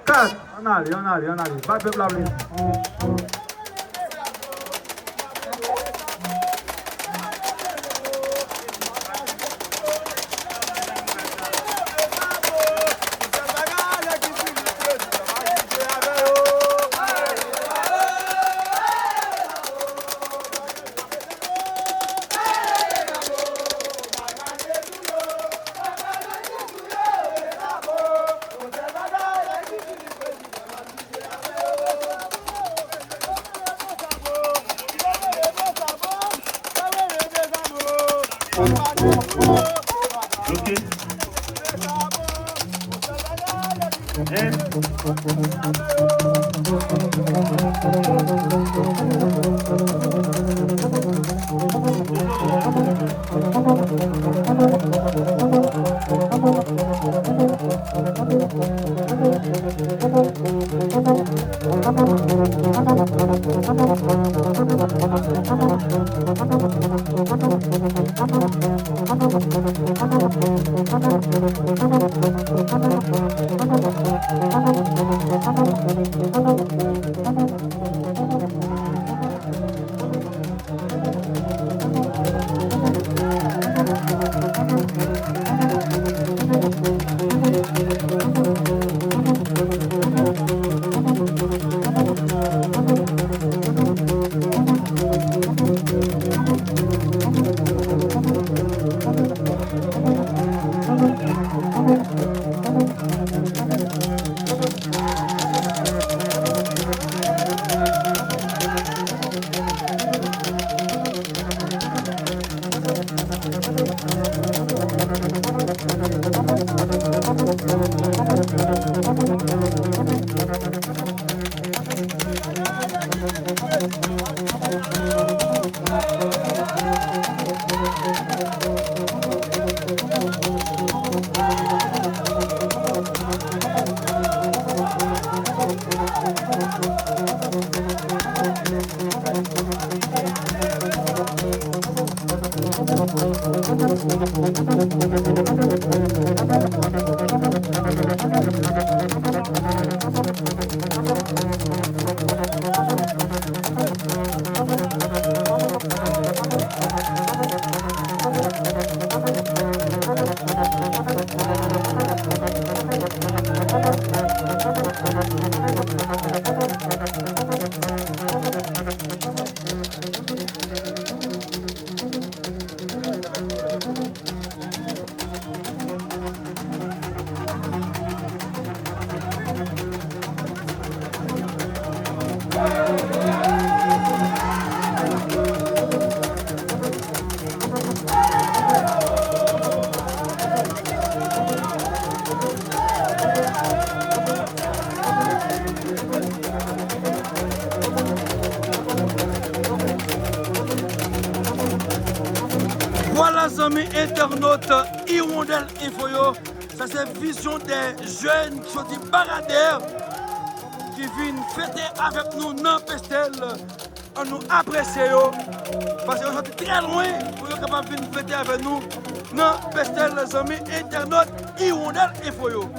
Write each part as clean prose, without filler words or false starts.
4. On allait, on allait, on allait. Pas de peuple à venir. Voilà, amis internautes, Hirondelle Info, ça c'est vision des jeunes qui sont des baradères qui viennent fêter avec nous dans Pestel, on nous apprécie parce qu'ils sont très loin pour être capables de venir fêter avec nous dans Pestel, les amis internautes, Hirondelle Info.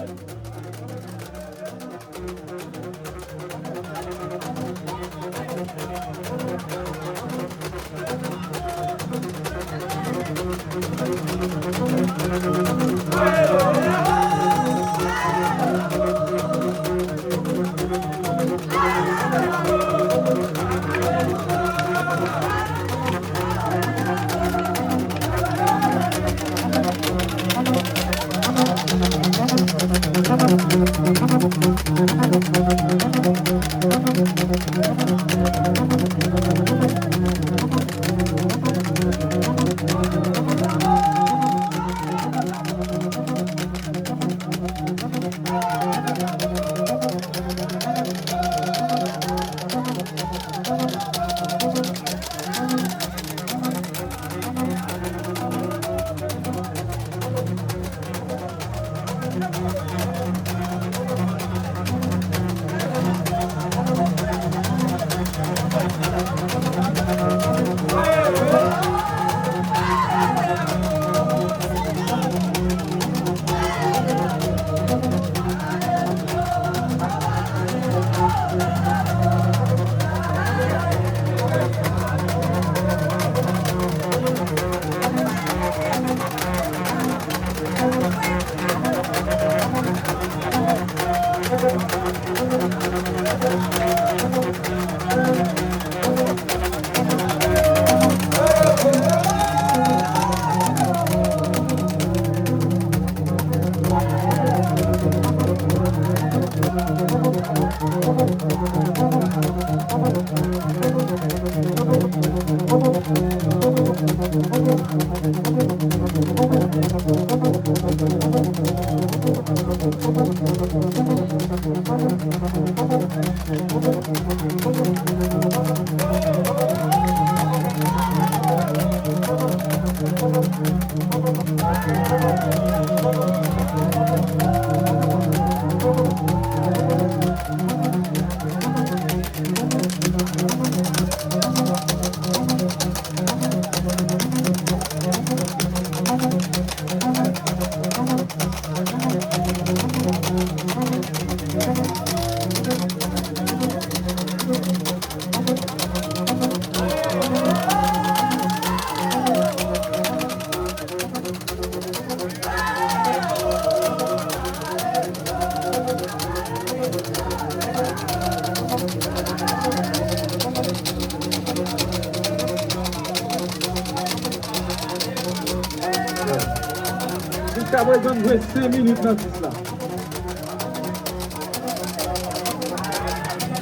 Jusqu'à présent, nous avons 5 minutes dans tout cela.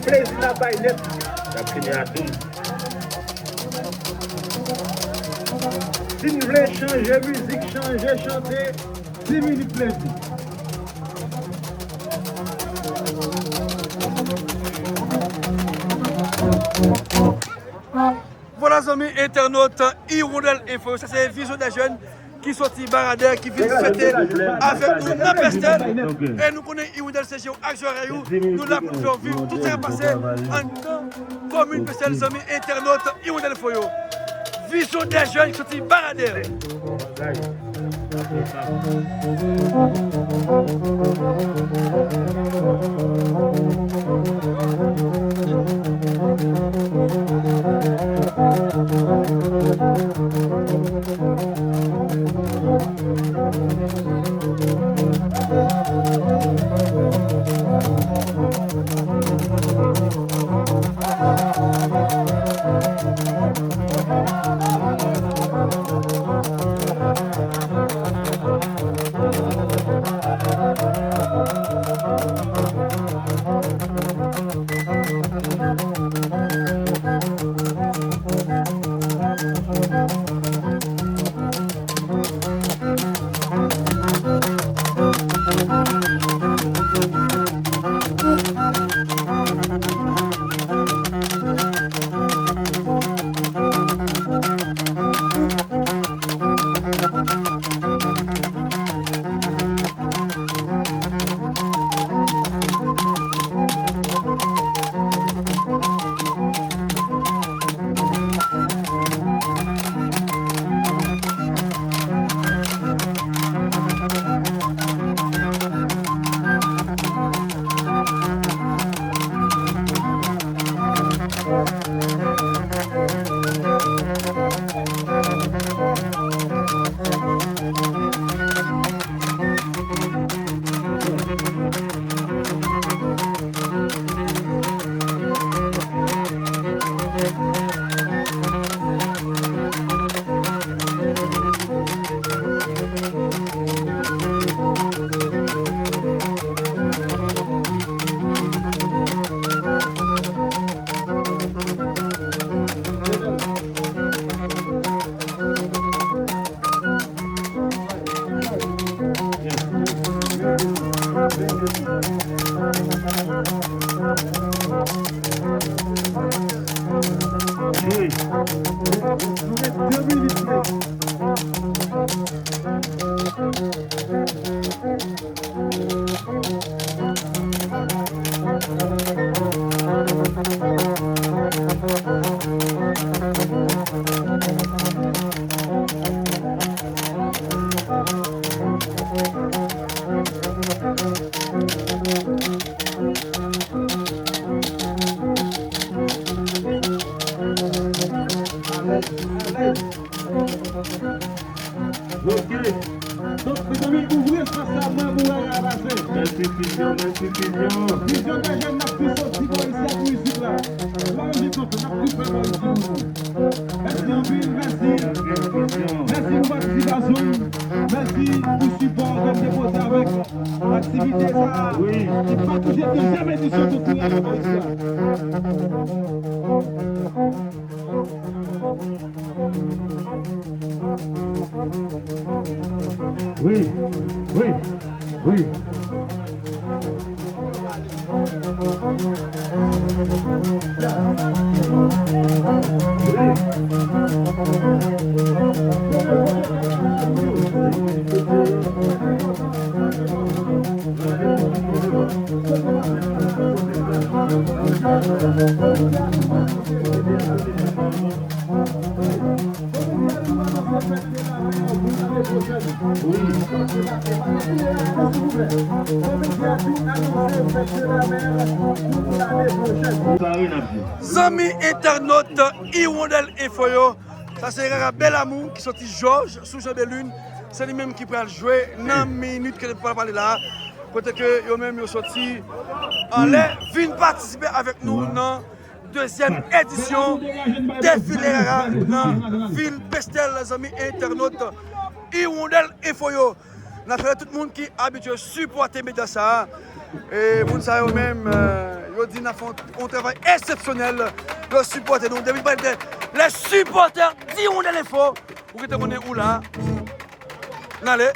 Plaisir n'a pas net. La première tour. Si vous voulez changer musique, changer, chanter, 10 minutes plaisir. Voilà, amis internautes, Hirondelle Info, ça c'est Vision des jeunes qui sortit baradère, qui vient fêter avec nous dans Pestel. Et nous connaissons Hirondelle Séjour, Action Rayou, nous là pour faire vivre tout ce qui est passé en commune Pestel, amis internautes, Hirondelle Info. Vision des jeunes qui sortit baradère. Ok. Donc, mes amis, ouvrez face à moi pour la ramasser. Merci, Vision des jeunes n'a plus sorti pour ici à musique là. Là, on dit qu'on n'a plus fait pour ici. Merci en ville, merci. Merci pour participation. Merci pour support que vous déposez avec l'activité ça. Oui. Et pas toucher deuxième édition de tout le monde ici. Oui, oui, oui. Zami internaute Hirondelle Info yo, ça c'est Bel Amour qui sorti Georges sous Jean de Lune, c'est lui même qui peut jouer dans minutes que nous pouvons parler là. Côté que yo même yo sorti en l'air, viennent participer avec nous dans deuxième édition défilé dans ville Pestel, les amis internautes Hirondelle Info yo. Nous avons tout le monde qui est habitué à supporter médias ça. Et vous savez même, ils disent un travail exceptionnel de supporter nous. Les supporters d'Hirondelle Info, vous êtes où là? Allez.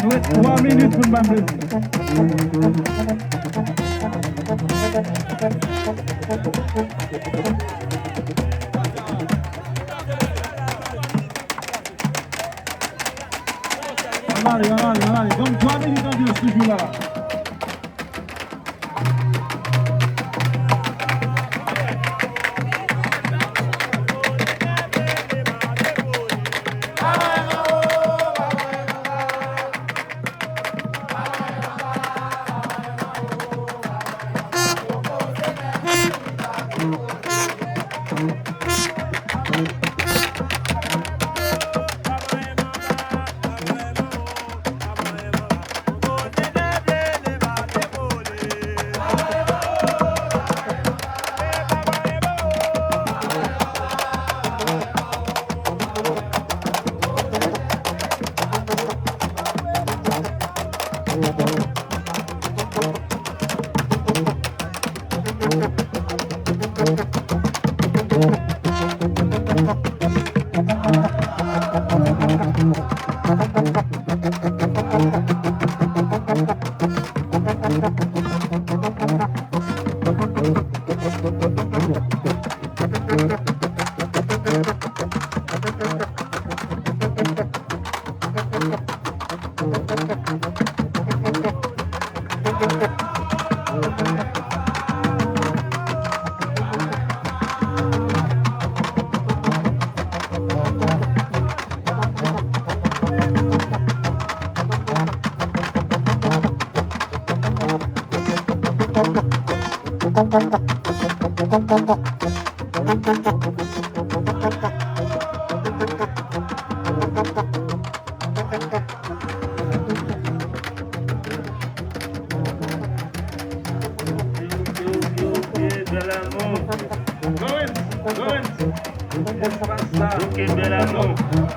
Nous 3 minutes pour me plaisir. Allez, donc 3 minutes dans ce studio là.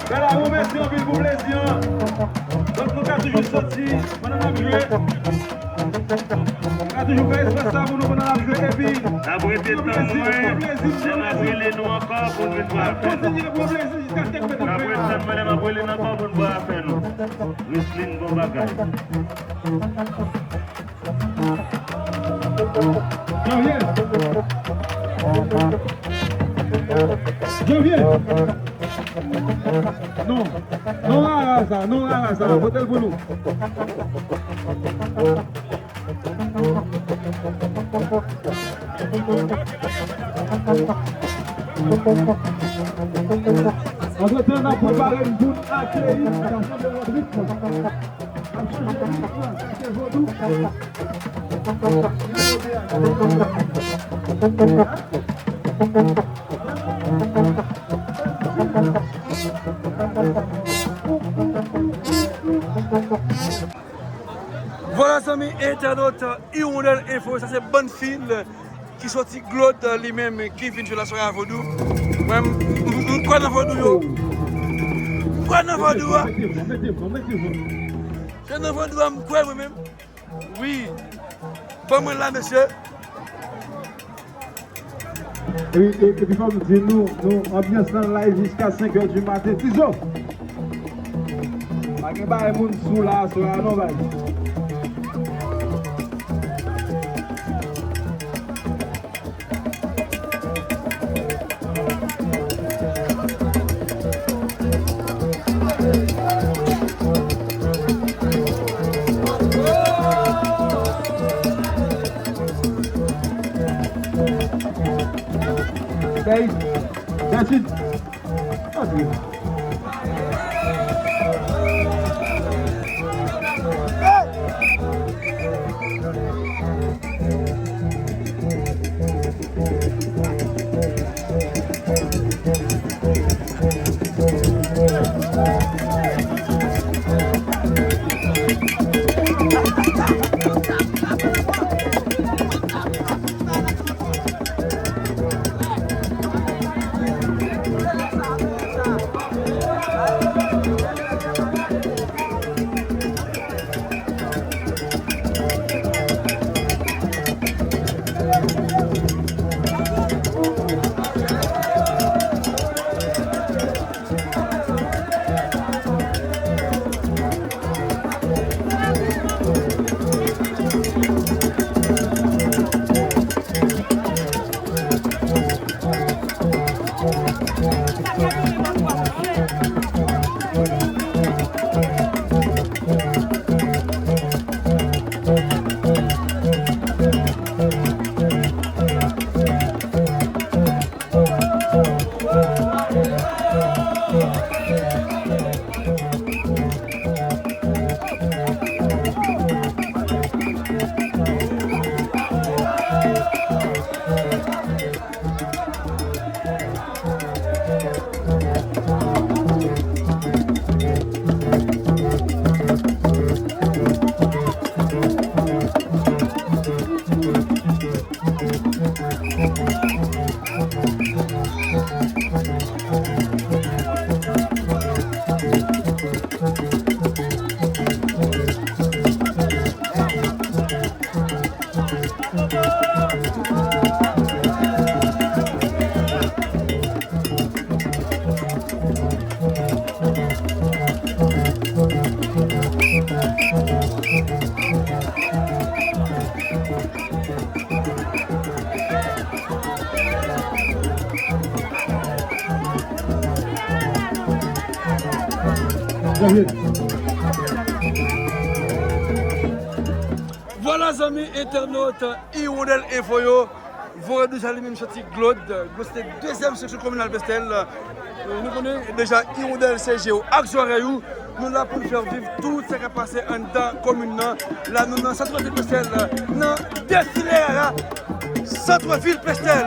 Bel merci en ville pour plaisir. Donc nous avons toujours sorti pendant la joué. On a toujours fait espace ça pour nous pendant la joué et puis. La beauté de moi, la brûler nous encore pour nous voir. Continuez pour plaisir jusqu'à ce que nous la beauté de la brûler encore pour nous voir faire nous. Rusline bon bagage. Je viens. Non, non à ça, hôtel pour nous. Entre-temps, on a préparé une boule accueillie dans le rythme. Voilà, amis internautes, Hirondelle Info, ça c'est bonne fille qui sortit Claude lui-même qui vient sur la soirée à Vodou. Quoi dans Vodou? Quoi dans Vodou? C'est dans Vodou, quoi vous-même? Oui. Pas moi là, monsieur. Et puis, comme dit, nous, ambiance dans le live jusqu'à 5h du matin. Tiso! Pas de bail moun sous là, non, bail. Guys, that's it. Okay. Voilà, amis internautes, Hirondelle Info, yo. Vous déjà les mêmes sorties Claude. C'était la deuxième section communale Pestel. Nous connaissons déjà Hirondelle CGO, Action Rayou. Nous là pour faire vivre tout ce qui a passé en dans la commune. Là, nous dans le centre-ville Pestel. Dans le destinéraire, centre-ville Pestel.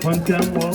One time, wow.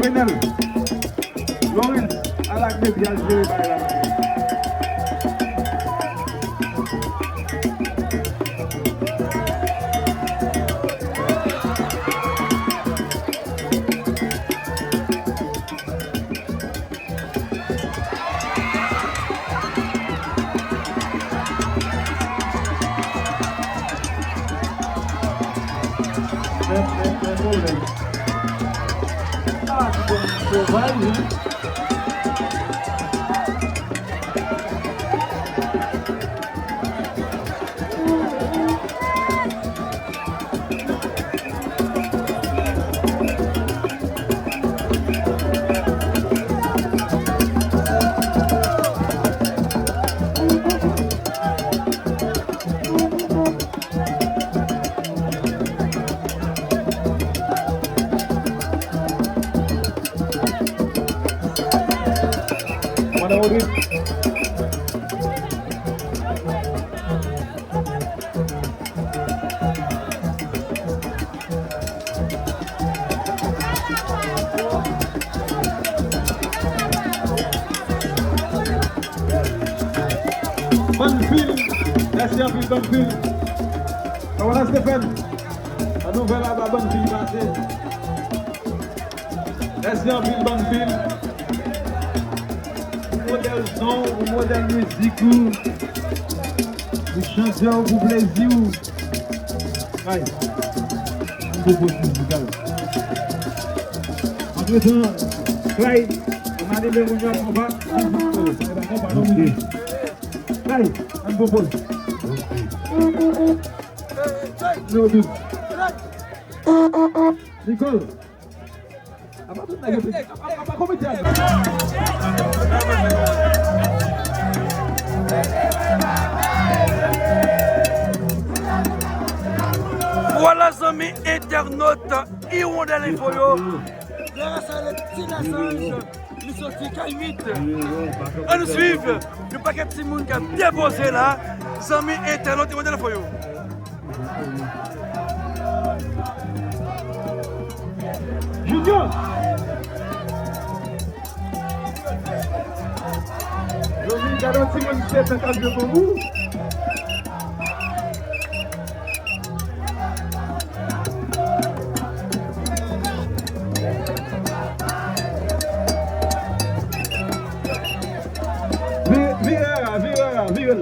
Quenel, Lawrence, à la clé bien joué par la Bonne file, merci en file, bonne file. Voilà Stéphane, la nouvelle à la bonne file passée. Merci en file, bonne file. Modèle son, ou modèle musique, ou chanteur, ou plaisir. Aïe, un beau poste musical. Entre-temps, Clyde, on a des réunions à combat. Clyde, un beau poste. Numéro 12. Nicole. Voilà, amis internautes, Hirondelle Info. Grâce à le petit Assange, nous sorti K8. On nous suit. Le paquet de Simon qui a déposé là, amis internautes, Hirondelle Info. Junior. Je vais garantir mon chef un cadre pour vous. Viral.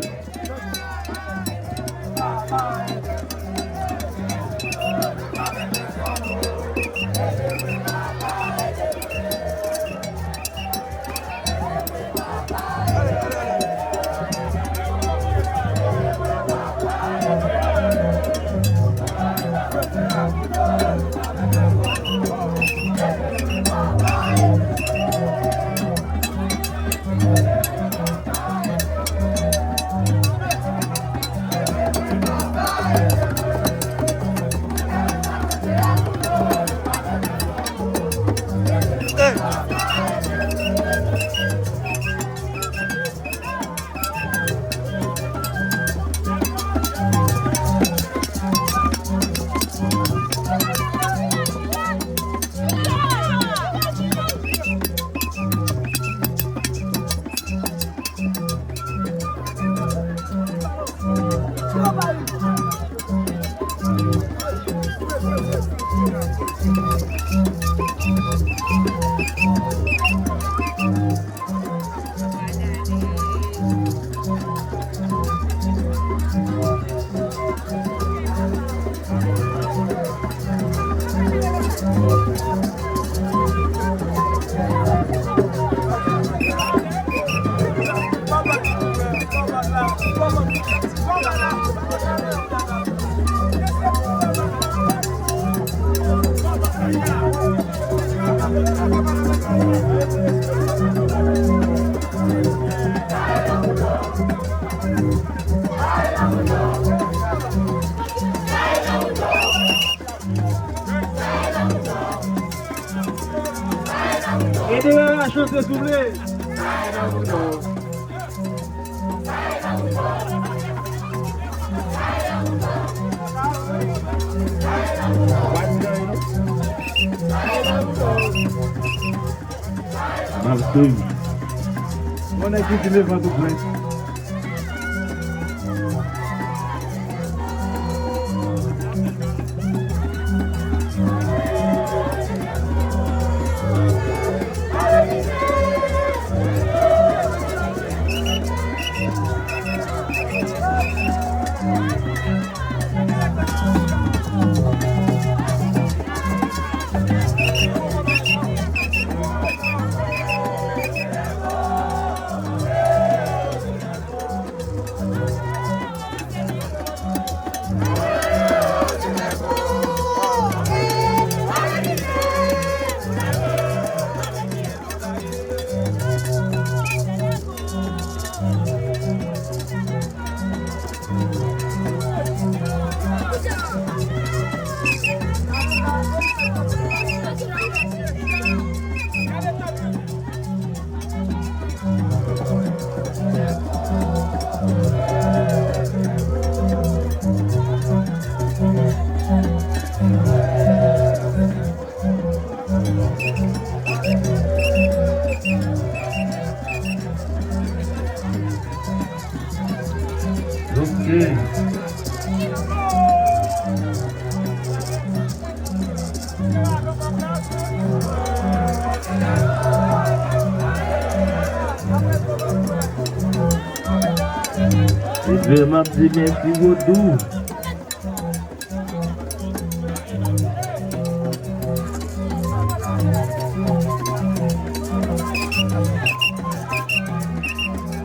Aidez-la la chance de doubler. On a dit qu'il est vendu plein. Je m'en dis merci Vodou.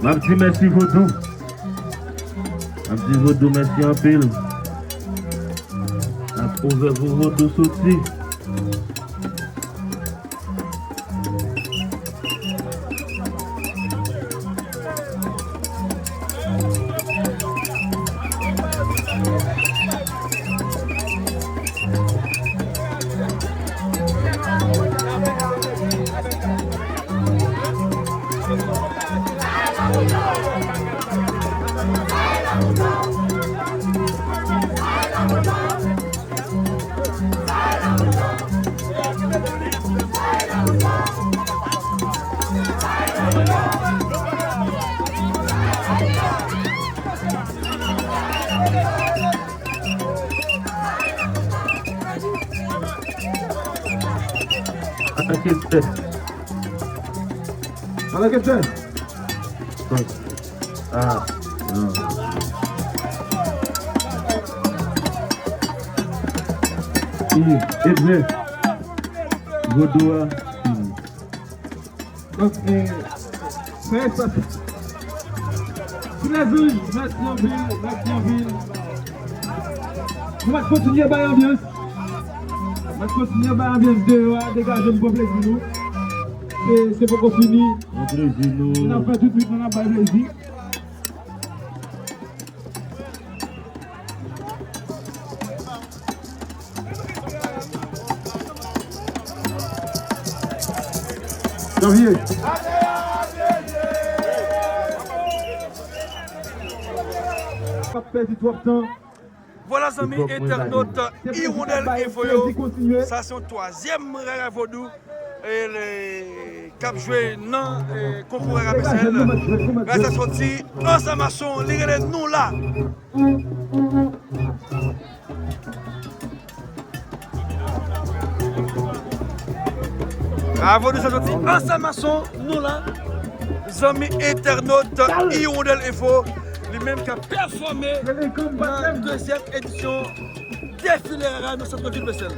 M'a dit merci Vodou. M'a dit Vodou merci en pile. A trouvé pour Vodou sorti. Allez, capitaine. Ah, non. Et bien, Vodou. Donc, c'est ça. Merci en ville. On va continuer à faire l'ambiance. On va continuer à faire l'ambiance dehors, dégager un peu plaisir nous. C'est pour qu'on finisse. On a fait tout de suite, on a pas plaisir. Janvier. Voilà, amis internautes, Hirondelle Infoyo. Ça, c'est un troisième rêve Vodou. Et les cap joué dans le concours à Rapessel. Grâce à sorti, ensemble, les nous là. Avant de sortir, ensemble, nous là. Les amis internautes, Hirondelle Info. Lui-même qui a performé dans la deuxième édition défilé dans le centre-ville de Bessel.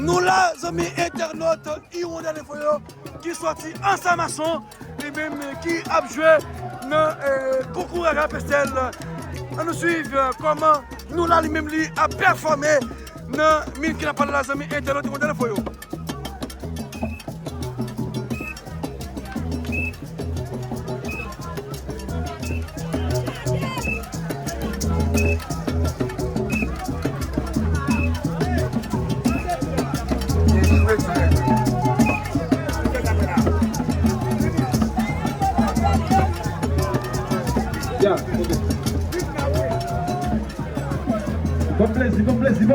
Nous là, amis internautes, Hirondelle Info qui sorti ensemble maçon et même qui a joué dans concours à Pestel. On nous suivre comment nous là lui-même a performé dans 1000 qui n'a pas de la amis internautes Hirondelle Info. Bon plaisir.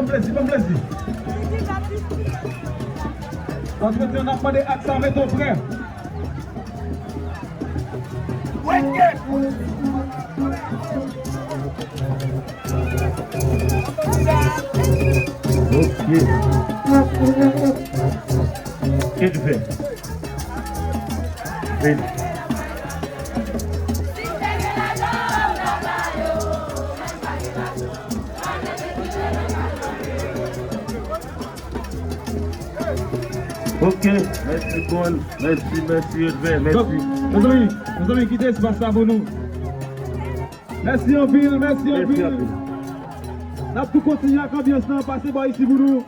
Entre-temps, on a demandé à ça avec ton frère. Ok. Qu'est-ce que tu fais? Oui. Ok, merci Paul, merci Edouard, merci. Nos amis, quittez espace ça pour nous. Merci en ville, merci en ville. Nous allons continuer à l'ambiance, passer par ici pour nous.